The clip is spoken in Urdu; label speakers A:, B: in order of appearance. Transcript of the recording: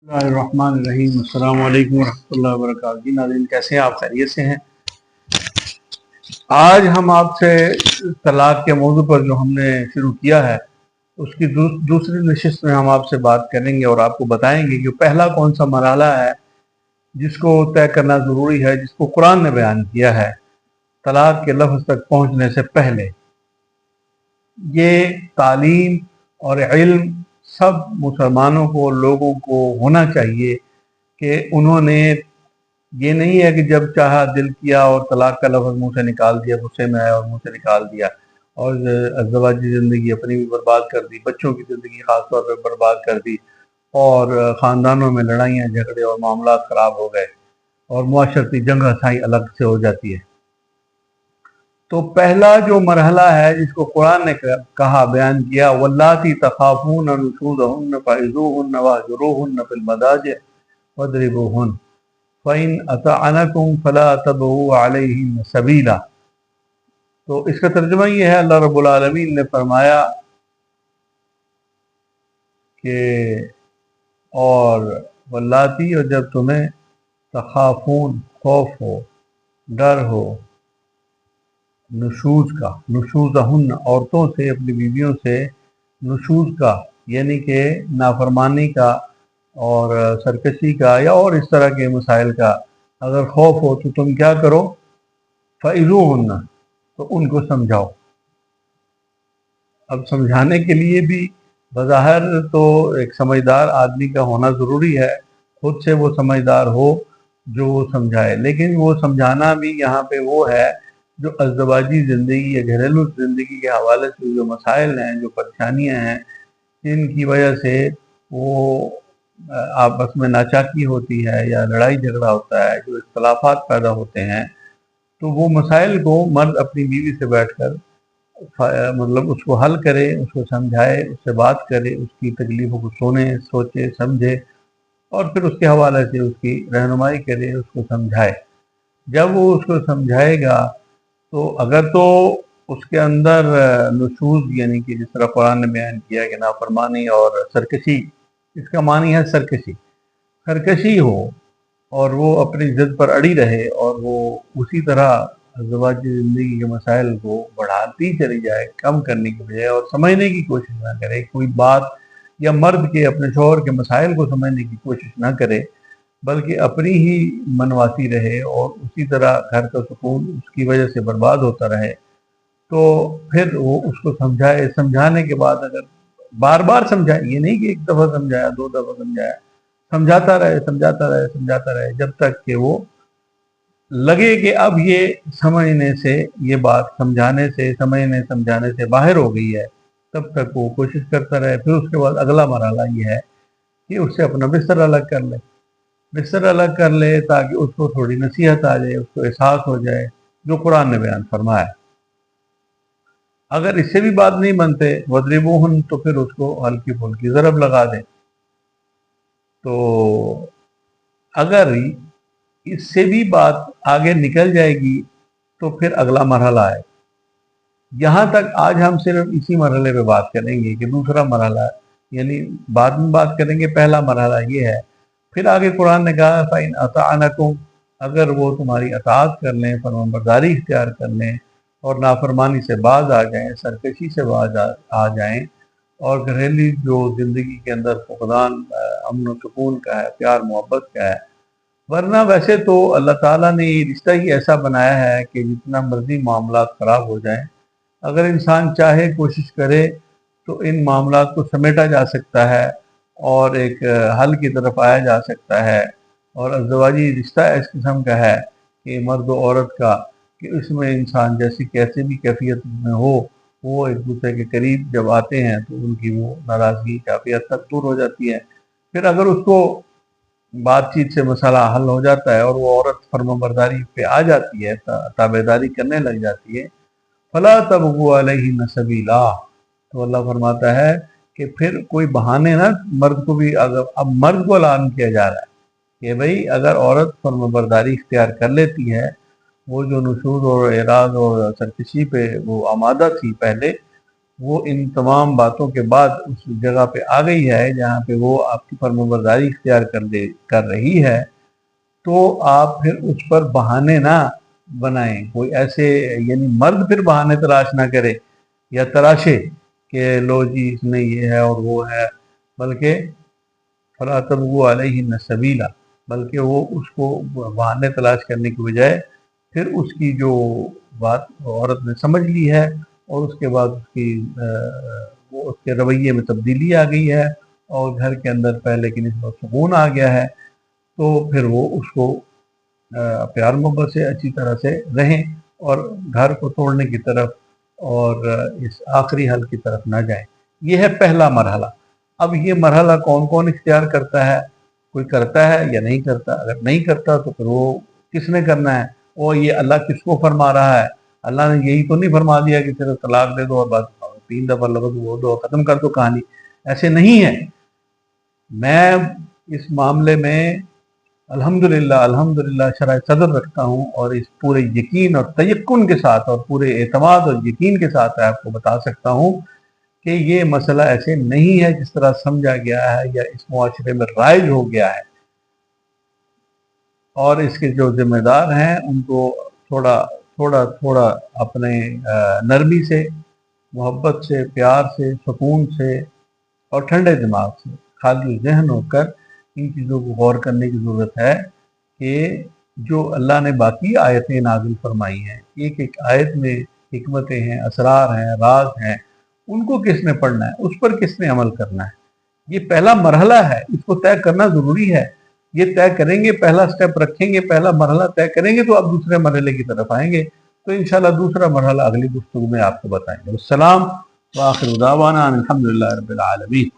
A: الرحمن الرحیم السلام علیکم ورحمۃ اللہ وبرکاتہ۔ جی ناظرین، کیسے ہیں آپ؟ خیریت سے ہیں؟ آج ہم آپ سے طلاق کے موضوع پر جو ہم نے شروع کیا ہے اس کی دوسری نشست میں ہم آپ سے بات کریں گے اور آپ کو بتائیں گے کہ پہلا کون سا مرحلہ ہے جس کو طے کرنا ضروری ہے، جس کو قرآن نے بیان کیا ہے طلاق کے لفظ تک پہنچنے سے پہلے۔ یہ تعلیم اور علم سب مسلمانوں کو، لوگوں کو ہونا چاہیے کہ انہوں نے یہ نہیں ہے کہ جب چاہا دل کیا اور طلاق کا لفظ منہ سے نکال دیا، غصے میں آیا اور منہ سے نکال دیا اور ازدواجی زندگی اپنی بھی برباد کر دی، بچوں کی زندگی خاص طور پہ برباد کر دی، اور خاندانوں میں لڑائیاں جھگڑے اور معاملات خراب ہو گئے اور معاشرتی جنگ ہسائی الگ سے ہو جاتی ہے۔ تو پہلا جو مرحلہ ہے جس کو قرآن نے کہا، بیان کیا، واللاتی تخافون نشوزہن فعظوہن واہجروہن فی المضاجع واضربوہن فَإِنْ أَطَعْنَكُمْ فَلَا تَبْغُوا عَلَيْهِنَّ سَبِيلًا۔ تو اس کا ترجمہ یہ ہے، اللہ رب العالمین نے فرمایا کہ اور واللاتی، اور جب تمہیں تخافون خوف ہو، ڈر ہو، نشوز کا، نشوزہن عورتوں سے، اپنی بیویوں سے، نشوز کا یعنی کہ نافرمانی کا اور سرکشی کا یا اور اس طرح کے مسائل کا اگر خوف ہو تو تم کیا کرو؟ فَعِظُوهُنَّ، تو ان کو سمجھاؤ۔ اب سمجھانے کے لیے بھی بظاہر تو ایک سمجھدار آدمی کا ہونا ضروری ہے، خود سے وہ سمجھدار ہو جو وہ سمجھائے، لیکن وہ سمجھانا بھی یہاں پہ وہ ہے جو ازدواجی زندگی یا گھریلو زندگی کے حوالے سے جو مسائل ہیں، جو پریشانیاں ہیں، جن کی وجہ سے وہ آپس میں ناچاکی ہوتی ہے یا لڑائی جھگڑا ہوتا ہے، جو اختلافات پیدا ہوتے ہیں، تو وہ مسائل کو مرد اپنی بیوی سے بیٹھ کر مطلب اس کو حل کرے، اس کو سمجھائے، اس سے بات کرے، اس کی تکلیفوں کو سوچے سمجھے اور پھر اس کے حوالے سے اس کی رہنمائی کرے، اس کو سمجھائے۔ جب وہ اس کو سمجھائے گا تو اگر تو اس کے اندر نشوز یعنی کہ جس طرح قرآن نے بیان کیا کہ نافرمانی اور سرکشی، اس کا معنی ہے سرکشی ہو اور وہ اپنی ضد پر اڑی رہے اور وہ اسی طرح ازدواجی زندگی کے مسائل کو بڑھاتی چلی جائے کم کرنے کی بجائے، اور سمجھنے کی کوشش نہ کرے کوئی بات، یا مرد کے اپنے شوہر کے مسائل کو سمجھنے کی کوشش نہ کرے بلکہ اپنی ہی منواتی رہے اور اسی طرح گھر کا سکون اس کی وجہ سے برباد ہوتا رہے، تو پھر وہ اس کو سمجھائے۔ سمجھانے کے بعد اگر بار بار سمجھائے، یہ نہیں کہ ایک دفعہ سمجھایا، دو دفعہ سمجھایا، سمجھاتا رہے جب تک کہ وہ لگے کہ اب یہ سمجھنے سے، یہ بات سمجھانے سے، سمجھانے سے باہر ہو گئی ہے، تب تک وہ کوشش کرتا رہے۔ پھر اس کے بعد اگلا مرحلہ یہ ہے کہ اس سے اپنا بستر الگ کر لے تاکہ اس کو تھوڑی نصیحت آ جائے، اس کو احساس ہو جائے جو قرآن نے بیان فرمایا۔ اگر اس سے بھی بات نہیں بنتے وَضْرِبُوهُنَّ، تو پھر اس کو ہلکی پھلکی ضرب لگا دیں۔ تو اگر اس سے بھی بات آگے نکل جائے گی تو پھر اگلا مرحلہ ہے۔ یہاں تک آج ہم صرف اسی مرحلے پہ بات کریں گے کہ دوسرا مرحلہ یعنی بعد میں بات کریں گے، پہلا مرحلہ یہ ہے۔ پھر آگے قرآن نے کہا فَإِنْ أَطَعْنَكُمْ، اگر وہ تمہاری اطاعت کر لیں، فرمانبرداری اختیار کر لیں اور نافرمانی سے باز آ جائیں، سرکشی سے باز آ جائیں اور گھریلو جو زندگی کے اندر فقدان امن و سکون کا ہے، پیار محبت کا ہے، ورنہ ویسے تو اللہ تعالیٰ نے یہ رشتہ ہی ایسا بنایا ہے کہ جتنا مرضی معاملات خراب ہو جائیں، اگر انسان چاہے، کوشش کرے تو ان معاملات کو سمیٹا جا سکتا ہے اور ایک حل کی طرف آیا جا سکتا ہے۔ اور ازدواجی رشتہ اس قسم کا ہے کہ مرد و عورت کا کہ اس میں انسان جیسی کیسے بھی کیفیت میں ہو، وہ ایک دوسرے کے قریب جب آتے ہیں تو ان کی وہ ناراضگی کافی حد تک دور ہو جاتی ہے۔ پھر اگر اس کو بات چیت سے مسئلہ حل ہو جاتا ہے اور وہ عورت فرمانبرداری پہ آ جاتی ہے، تابعداری کرنے لگ جاتی ہے، فَلَا تَبْغُوا عَلَيْهِنَّ سَبِيلًا، تو اللہ فرماتا ہے کہ پھر کوئی بہانے نہ، مرد کو بھی اب مرد کو اعلان کیا جا رہا ہے کہ بھئی اگر عورت فرمانبرداری اختیار کر لیتی ہے، وہ جو نشوز اور اعراض اور سرکشی پہ وہ آمادہ تھی پہلے، وہ ان تمام باتوں کے بعد اس جگہ پہ آ گئی ہے جہاں پہ وہ آپ کی فرمانبرداری اختیار کر رہی ہے، تو آپ پھر اس پر بہانے نہ بنائیں. کوئی ایسے یعنی مرد پھر بہانے تلاش نہ کرے یا تراشے کہ لو جی اس میں یہ ہے اور وہ ہے، بلکہ فلا تبغوا علیہن سبیلا، بلکہ وہ اس کو بہانے تلاش کرنے کی بجائے پھر اس کی جو بات عورت نے سمجھ لی ہے اور اس کے بعد اس کی وہ اس کے رویے میں تبدیلی آ گئی ہے اور گھر کے اندر پہلے کی نسبت سکون آ گیا ہے، تو پھر وہ اس کو پیار محبت سے اچھی طرح سے رہیں اور گھر کو توڑنے کی طرف اور اس آخری حل کی طرف نہ جائیں. یہ ہے پہلا مرحلہ. اب یہ مرحلہ کون کون اختیار کرتا ہے؟ کوئی کرتا ہے یا نہیں کرتا؟ اگر نہیں کرتا تو پھر وہ کس نے کرنا ہے؟ وہ یہ اللہ کس کو فرما رہا ہے؟ اللہ نے یہی تو نہیں فرما دیا کہ صرف طلاق دے دو اور بس 3 دفعہ لفظ وہ دو ختم کر دو کہانی. ایسے نہیں ہے. میں اس معاملے میں الحمدللہ شرح صدر رکھتا ہوں اور اس پورے یقین اور تیقن کے ساتھ اور پورے اعتماد اور یقین کے ساتھ آپ کو بتا سکتا ہوں کہ یہ مسئلہ ایسے نہیں ہے جس طرح سمجھا گیا ہے یا اس معاشرے میں رائج ہو گیا ہے. اور اس کے جو ذمہ دار ہیں ان کو تھوڑا اپنے نرمی سے، محبت سے، پیار سے، سکون سے اور ٹھنڈے دماغ سے خالی ذہن ہو کر ان چیزوں کو غور کرنے کی ضرورت ہے کہ جو اللہ نے باقی آیتیں نازل فرمائی ہیں، ایک ایک آیت میں حکمتیں ہیں، اسرار ہیں، راز ہیں، ان کو کس نے پڑھنا ہے، اس پر کس نے عمل کرنا ہے. یہ پہلا مرحلہ ہے، اس کو طے کرنا ضروری ہے. یہ طے کریں گے، پہلا سٹیپ رکھیں گے، پہلا مرحلہ طے کریں گے تو اب دوسرے مرحلے کی طرف آئیں گے. تو انشاءاللہ دوسرا مرحلہ اگلی گفتگو میں آپ کو بتائیں گے. السلام وآخر دعوانا الحمدللہ رب العالمین.